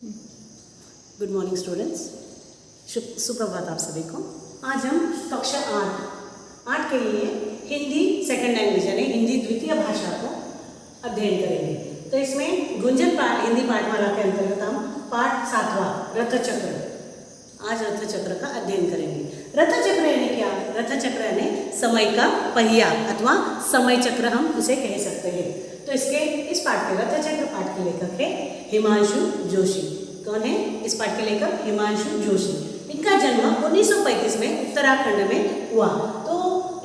Good morning students, सुप्रभात आप सभी को। आज हम कक्षा 8 के लिए हिंदी सेकंड लैंग्वेज यानी हिंदी द्वितीय भाषा को अध्ययन करेंगे। तो इसमें गुंजन पाठ हिंदी पाठमाला के अंतर्गत हम पाठ 7वां रथचक्र, आज रथचक्र का अध्ययन करेंगे। रथचक्र यानी क्या? रथचक्र यानी समय का पहिया अथवा समय चक्र हम उसे कह सकते हैं। तो इस पाठ के रथचक्र पाठ के लेखक है हिमांशु जोशी। कौन है इस पाठ के लेखक? हिमांशु जोशी। इनका जन्म 1935 में उत्तराखंड में हुआ। तो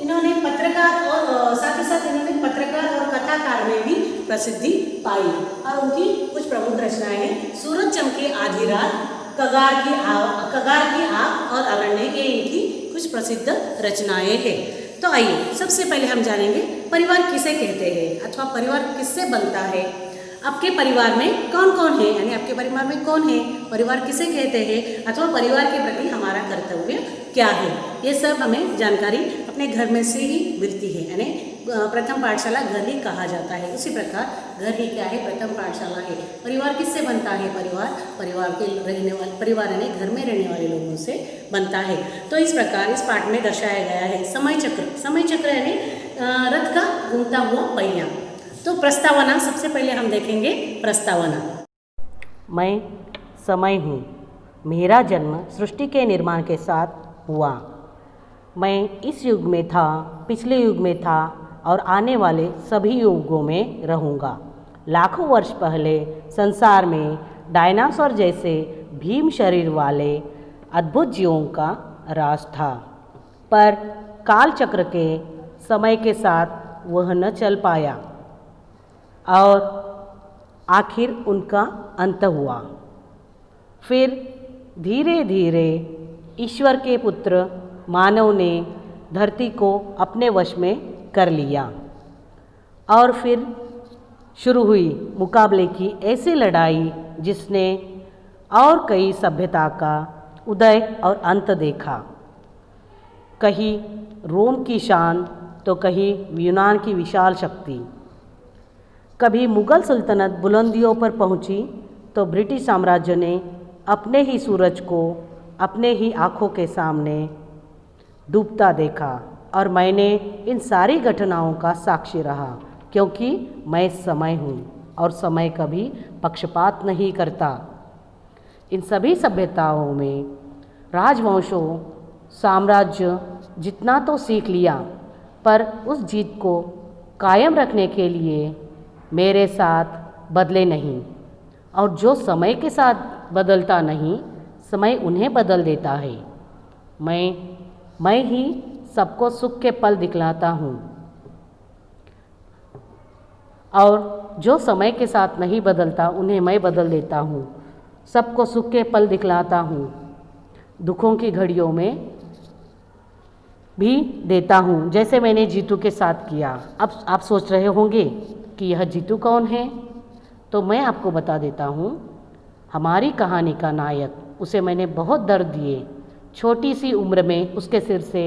इन्होंने पत्रकार और साथ ही साथ इन्होंने पत्रकार और कथाकार में भी प्रसिद्धि पाई और उनकी कुछ प्रमुख रचनाएं हैं सूरज चमके आधी रात, कगार की आग और अरण्य, ये इनकी कुछ प्रसिद्ध रचनाएं हैं। तो आइए सबसे पहले हम जानेंगे परिवार किसे कहते हैं अथवा परिवार किससे बनता है। आपके परिवार में कौन कौन है, यानी आपके परिवार में कौन है, परिवार किसे कहते हैं अथवा परिवार के प्रति हमारा कर्तव्य क्या है, ये सब हमें जानकारी अपने घर में से ही मिलती है। यानी प्रथम पाठशाला घर ही कहा जाता है, उसी प्रकार घर ही क्या है? प्रथम पाठशाला है। परिवार किससे बनता है? परिवार के रहने वाले, परिवार यानी घर में रहने वाले लोगों से बनता है। तो इस प्रकार इस पाठ में दर्शाया गया है समय चक्र। समय चक्र यानी रथ का घूमता हुआ पहिया। तो प्रस्तावना सबसे पहले हम देखेंगे। प्रस्तावना। मैं समय हूँ। मेरा जन्म सृष्टि के निर्माण के साथ हुआ। मैं इस युग में था, पिछले युग में था और आने वाले सभी युगों में रहूँगा। लाखों वर्ष पहले संसार में डायनासोर जैसे भीम शरीर वाले अद्भुत जीवों का राज था, पर काल चक्र के समय के साथ वह न चल पाया और आखिर उनका अंत हुआ। फिर धीरे धीरे ईश्वर के पुत्र मानव ने धरती को अपने वश में कर लिया और फिर शुरू हुई मुकाबले की ऐसी लड़ाई जिसने और कई सभ्यता का उदय और अंत देखा। कहीं रोम की शान तो कहीं यूनान की विशाल शक्ति। कभी मुग़ल सल्तनत बुलंदियों पर पहुंची तो ब्रिटिश साम्राज्य ने अपने ही सूरज को अपने ही आँखों के सामने डूबता देखा और मैंने इन सारी घटनाओं का साक्षी रहा, क्योंकि मैं समय हूँ और समय कभी पक्षपात नहीं करता। इन सभी सभ्यताओं में राजवंशों, साम्राज्य जितना तो सीख लिया, पर उस जीत को कायम रखने के लिए मेरे साथ बदले नहीं, और जो समय के साथ बदलता नहीं, समय उन्हें बदल देता है। मैं ही सबको सुख के पल दिखलाता हूँ, और जो समय के साथ नहीं बदलता उन्हें मैं बदल देता हूँ। सबको सुख के पल दिखलाता हूँ, दुखों की घड़ियों में भी देता हूँ, जैसे मैंने जीतू के साथ किया। अब आप सोच रहे होंगे कि यह जीतू कौन है, तो मैं आपको बता देता हूँ। हमारी कहानी का नायक, उसे मैंने बहुत दर्द दिए। छोटी सी उम्र में उसके सिर से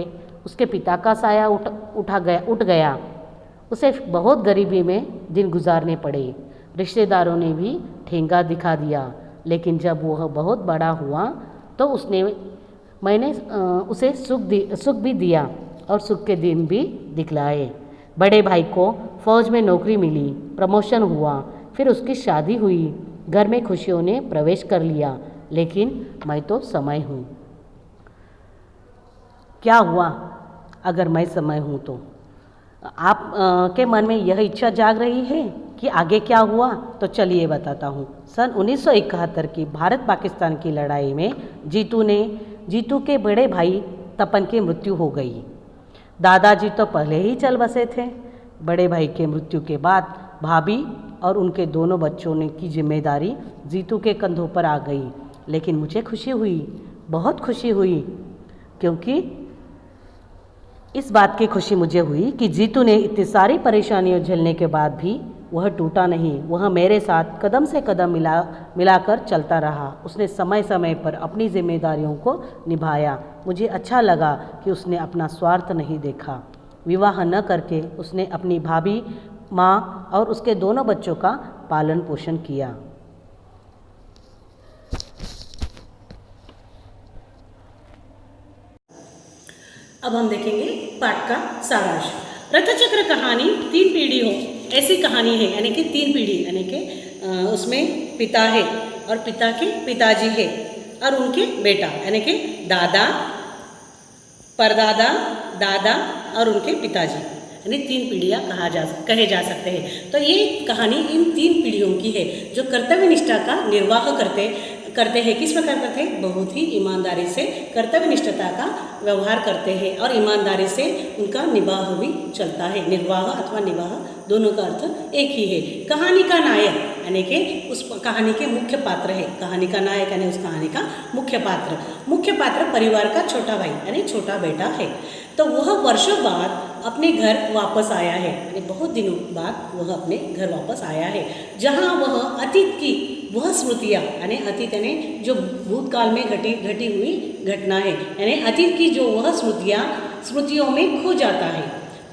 उसके पिता का साया उठ गया। उसे बहुत गरीबी में दिन गुजारने पड़े। रिश्तेदारों ने भी ठेंगा दिखा दिया, लेकिन जब वह बहुत बड़ा हुआ तो मैंने उसे सुख भी दिया और सुख के दिन भी दिखलाए। बड़े भाई को फौज में नौकरी मिली, प्रमोशन हुआ, फिर उसकी शादी हुई, घर में खुशियों ने प्रवेश कर लिया, लेकिन मैं तो समय हूँ। क्या हुआ अगर मैं समय हूँ? तो आप के मन में यह इच्छा जाग रही है कि आगे क्या हुआ? तो चलिए बताता हूँ। सन 1971 की भारत पाकिस्तान की लड़ाई में जीतू के बड़े भाई तपन की मृत्यु हो गई। दादाजी तो पहले ही चल बसे थे। बड़े भाई के मृत्यु के बाद भाभी और उनके दोनों बच्चों की जिम्मेदारी जीतू के कंधों पर आ गई। लेकिन मुझे खुशी हुई, बहुत खुशी हुई, क्योंकि इस बात की खुशी मुझे हुई कि जीतू ने इतनी परेशानियों झेलने के बाद भी वह टूटा नहीं। वह मेरे साथ कदम से कदम मिलाकर चलता रहा। उसने समय समय पर अपनी जिम्मेदारियों को निभाया। मुझे अच्छा लगा कि उसने अपना स्वार्थ नहीं देखा। विवाह न करके उसने अपनी भाभी, माँ और उसके दोनों बच्चों का पालन पोषण किया। अब हम देखेंगे पाठ का सारांश। रथचक्र कहानी 3 पीढ़ियों ऐसी कहानी है, यानी कि 3 पीढ़ी, यानी कि उसमें पिता है और पिता के पिताजी है और उनके बेटा, यानी कि दादा, परदादा, दादा और उनके पिताजी, यानी 3 पीढ़ियाँ कहे जा सकते हैं। तो ये कहानी इन 3 पीढ़ियों की है जो कर्तव्य निष्ठा का निर्वाह करते हैं। किस प्रकार करते हैं? बहुत ही ईमानदारी से कर्तव्य निष्ठता का व्यवहार करते हैं और ईमानदारी से उनका निवाह भी चलता है। निर्वाह अथवा निवाह दोनों का अर्थ एक ही है। कहानी का नायक यानी कि उस कहानी के मुख्य पात्र है। कहानी का नायक यानी उस कहानी का मुख्य पात्र परिवार का छोटा भाई यानी छोटा बेटा है। तो वह वर्षों बाद अपने घर वापस आया है, यानी बहुत दिनों बाद वह अपने घर वापस आया है, जहाँ वह अतीत की वह स्मृतियाँ, यानी अतीत यानी जो भूतकाल में घटी हुई घटना है, यानी अतीत की जो वह स्मृतियों में खो जाता है।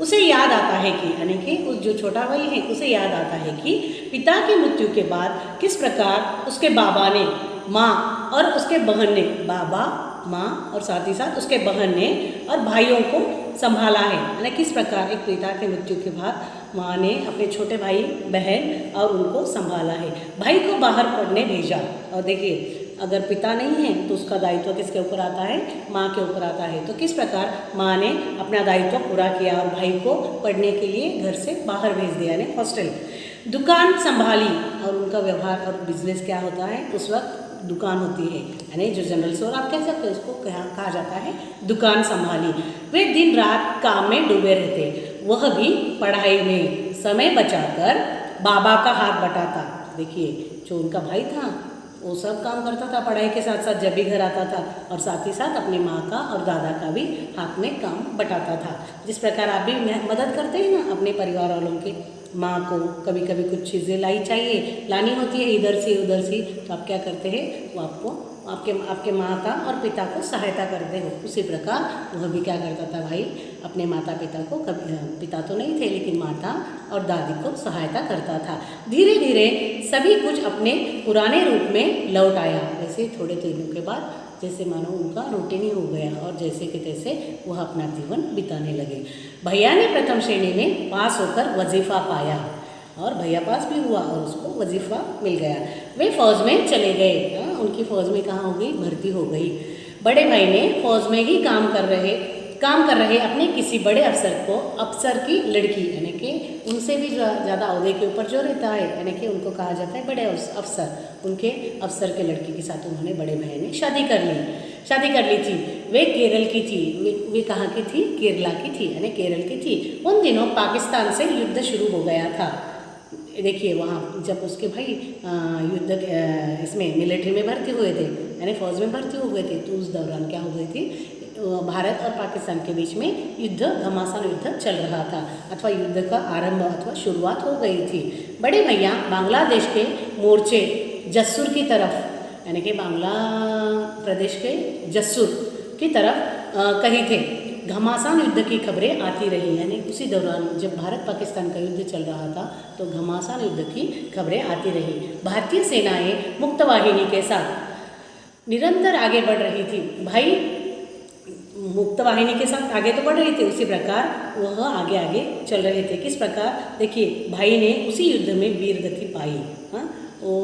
उसे याद आता है कि, यानी कि उस जो छोटा भाई है उसे याद आता है कि पिता की मृत्यु के बाद किस प्रकार उसके बाबा ने, माँ और उसके बहन ने, बाबा, माँ और साथ ही साथ उसके बहन ने और भाइयों को संभाला है। यानी किस प्रकार एक पिता की मृत्यु के बाद माँ ने अपने छोटे भाई बहन और उनको संभाला है। भाई को बाहर पढ़ने भेजा, और देखिए अगर पिता नहीं है तो उसका दायित्व किसके ऊपर आता है? माँ के ऊपर आता है। तो किस प्रकार माँ ने अपना दायित्व पूरा किया और भाई को पढ़ने के लिए घर से बाहर भेज दिया, यानी हॉस्टल। दुकान संभाली, और उनका व्यवहार और बिजनेस क्या होता है? उस वक्त दुकान होती है, यानी जो जनरल स्टोर आप कह सकते हैं उसको कहा जाता है दुकान संभाली। वे दिन रात काम में डूबे रहते, वह भी पढ़ाई में समय बचाकर बाबा का हाथ बटाता। देखिए जो उनका भाई था वो सब काम करता था पढ़ाई के साथ साथ, जब भी घर आता था, और साथ ही साथ अपनी माँ का और दादा का भी हाथ में काम बटाता था। जिस प्रकार आप भी मदद करते हैं ना अपने परिवार वालों के, माँ को कभी कभी कुछ चीज़ें लानी होती है इधर से उधर से, तो आप क्या करते हैं? वो आपको आपके माता और पिता को सहायता करते हो। उसी प्रकार वह भी क्या करता था भाई? अपने माता पिता को, कभी पिता तो नहीं थे लेकिन माता और दादी को सहायता करता था। धीरे धीरे सभी कुछ अपने पुराने रूप में लौट आया। वैसे थोड़े दिनों के बाद जैसे मानो उनका रूटीन ही हो गया और जैसे कि तैसे वह अपना जीवन बिताने लगे। भैया ने प्रथम श्रेणी में पास होकर वजीफा पाया, और भैया पास भी हुआ और उसको वजीफा मिल गया। वे फौज में चले गए, उनकी फौज में कहाँ हो गई? भर्ती हो गई। बड़े भाई ने फौज में ही काम कर रहे अपने किसी बड़े अफसर की लड़की, यानी कि उनसे भी ज़्यादा ओहदे के ऊपर जो रहता है, यानी कि उनको कहा जाता है बड़े अफसर, उनके अफसर के लड़की के साथ उन्होंने, बड़े भाई ने शादी कर ली थी। वे केरल की थी। वे कहाँ की थी? केरला की थी, यानी केरल की थी। उन दिनों पाकिस्तान से युद्ध शुरू हो गया था। देखिए वहाँ जब उसके भाई इसमें मिलिट्री में भर्ती हुए थे, यानी फौज में भर्ती हो गए थे, तो उस दौरान क्या हो गई थी? भारत और पाकिस्तान के बीच में घमासान युद्ध चल रहा था, अथवा युद्ध का आरंभ अथवा शुरुआत हो गई थी। बड़े भैया बांग्लादेश के मोर्चे जस्सूर की तरफ, यानी कि बांग्लादेश के जस्सूर की तरफ कहीं थे। घमासान युद्ध की खबरें आती रही, यानी उसी दौरान जब भारत पाकिस्तान का युद्ध चल रहा था तो घमासान युद्ध की खबरें आती रही। भारतीय सेनाएं मुक्तवाहिनी के साथ निरंतर आगे बढ़ रही थी। भाई मुक्तवाहिनी के साथ आगे तो बढ़ रहे थे, उसी प्रकार वह आगे चल रहे थे। किस प्रकार? देखिए भाई ने उसी युद्ध में वीर गति पाई। वो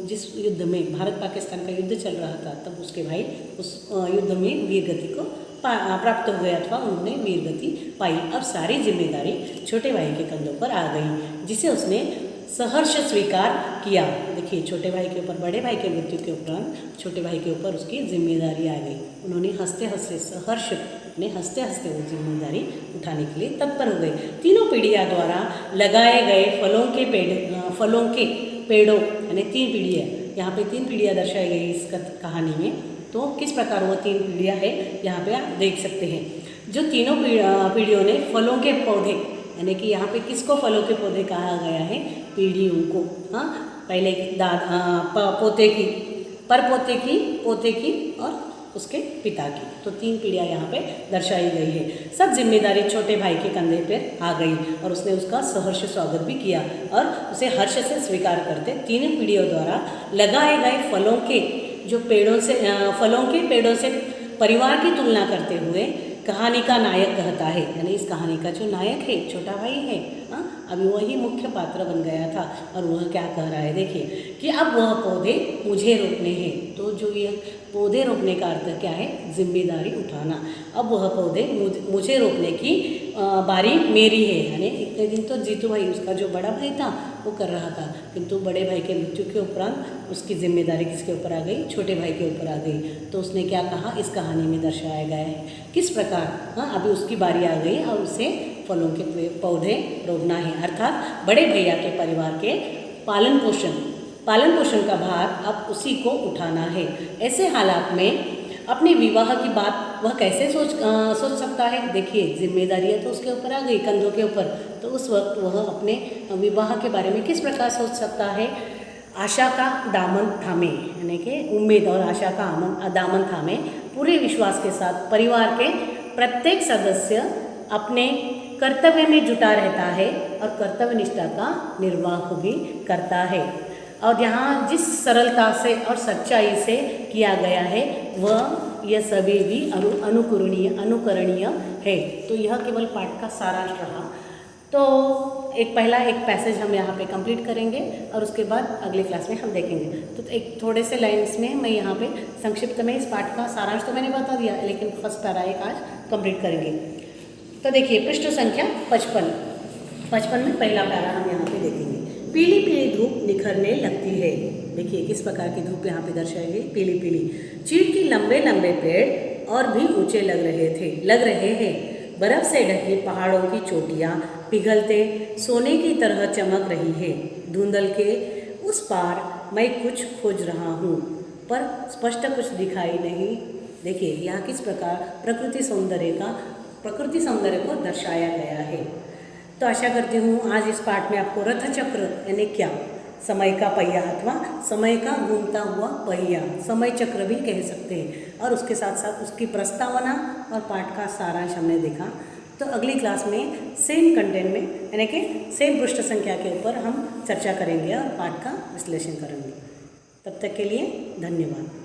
जिस युद्ध में भारत पाकिस्तान का युद्ध चल रहा था तब उसके भाई उस युद्ध में वीर गति को प्राप्त हो गया, अथवा उन्होंने वीर गति पाई। अब सारी जिम्मेदारी छोटे भाई के कंधों पर आ गई, जिसे उसने सहर्ष स्वीकार किया। देखिए छोटे भाई के ऊपर, बड़े भाई के मृत्यु के उपरांत छोटे भाई के ऊपर उसकी जिम्मेदारी आ गई। उन्होंने हंसते हंसते वो जिम्मेदारी उठाने के लिए तत्पर हो गए। तीनों पीढ़ियों द्वारा लगाए गए फलों के पेड़ों, यानी 3 पीढ़ियाँ, यहाँ पे 3 पीढ़ियाँ दर्शाई गई इस कहानी में। तो किस प्रकार वो 3 पीढ़ियाँ है यहाँ पे आप देख सकते हैं। जो तीनों पीढ़ियों ने फलों के पौधे, यानी कि यहाँ पे किसको फलों के पौधे कहा गया है? पीढ़ियों को। पहले पोते की, पोते की और उसके पिता की, तो 3 पीढ़ियाँ यहाँ पे दर्शाई गई है। सब जिम्मेदारी छोटे भाई के कंधे पर आ गई और उसने उसका सहर्ष स्वागत भी किया और उसे हर्ष से स्वीकार करते 3 पीढ़ियों द्वारा लगाए गए फलों के पेड़ों से परिवार की तुलना करते हुए कहानी का नायक कहता है, यानी इस कहानी का जो नायक है छोटा भाई है, हाँ, अभी वही मुख्य पात्र बन गया था। और वह क्या कह रहा है, देखिए कि अब वह पौधे मुझे रोपने हैं। तो जो ये पौधे रोपने का अर्थ क्या है, जिम्मेदारी उठाना। अब वह पौधे मुझे रोपने की बारी मेरी है। यानी इतने दिन तो जीतू भाई, उसका जो बड़ा भाई था, वो कर रहा था, किंतु बड़े भाई के मृत्यु के उपरांत उसकी जिम्मेदारी किसके ऊपर आ गई, छोटे भाई के ऊपर आ गई। तो उसने क्या कहा, इस कहानी में दर्शाया गया है किस प्रकार, हाँ, अभी उसकी बारी आ गई और उसे फलों के पौधे रोपना है। अर्थात बड़े भैया के परिवार के पालन पोषण का भार अब उसी को उठाना है। ऐसे हालात में अपने विवाह की बात वह कैसे सोच सकता है। देखिए जिम्मेदारियाँ तो उसके ऊपर आ गई, कंधों के ऊपर, तो उस वक्त वह अपने विवाह के बारे में किस प्रकार सोच सकता है। आशा का दामन थामे, यानी कि उम्मीद और आशा का दामन थामे पूरे विश्वास के साथ परिवार के प्रत्येक सदस्य अपने कर्तव्य में जुटा रहता है और कर्तव्य निष्ठा का निर्वाह भी करता है। और यहाँ जिस सरलता से और सच्चाई से किया गया है वह यह सभी भी अनुकरणीय है। तो यह केवल पाठ का सारांश रहा। तो एक पैसेज हम यहाँ पे कंप्लीट करेंगे और उसके बाद अगले क्लास में हम देखेंगे। तो एक थोड़े से लाइन्स में मैं यहाँ पे संक्षिप्त में इस पाठ का सारांश तो मैंने बता दिया, लेकिन फर्स्ट पैरा एक आज कंप्लीट करेंगे। तो देखिए पृष्ठ संख्या 55 में पहला पैरा हम यहाँ पे देखेंगे। पीली पीली धूप निखरने लगती है। देखिए किस प्रकार की धूप यहाँ पे दर्शाई गई, पीली पीली। चीड़ के लंबे लंबे पेड़ और भी ऊंचे लग रहे हैं। बर्फ से ढकी पहाड़ों की चोटियाँ पिघलते सोने की तरह चमक रही है। धुंधल के उस पार मैं कुछ खोज रहा हूँ, पर स्पष्ट कुछ दिखाई नहीं। देखिए यहाँ किस प्रकार प्रकृति सौंदर्य को दर्शाया गया है। तो आशा करती हूँ आज इस पाठ में आपको रथ चक्र यानी क्या, समय का पहिया अथवा समय का घूमता हुआ पहिया, समय चक्र भी कह सकते हैं, और उसके साथ साथ उसकी प्रस्तावना और पाठ का सारांश हमने देखा। तो अगली क्लास में सेम कंटेंट में यानी कि सेम पृष्ठ संख्या के ऊपर हम चर्चा करेंगे और पाठ का विश्लेषण करेंगे। तब तक के लिए धन्यवाद।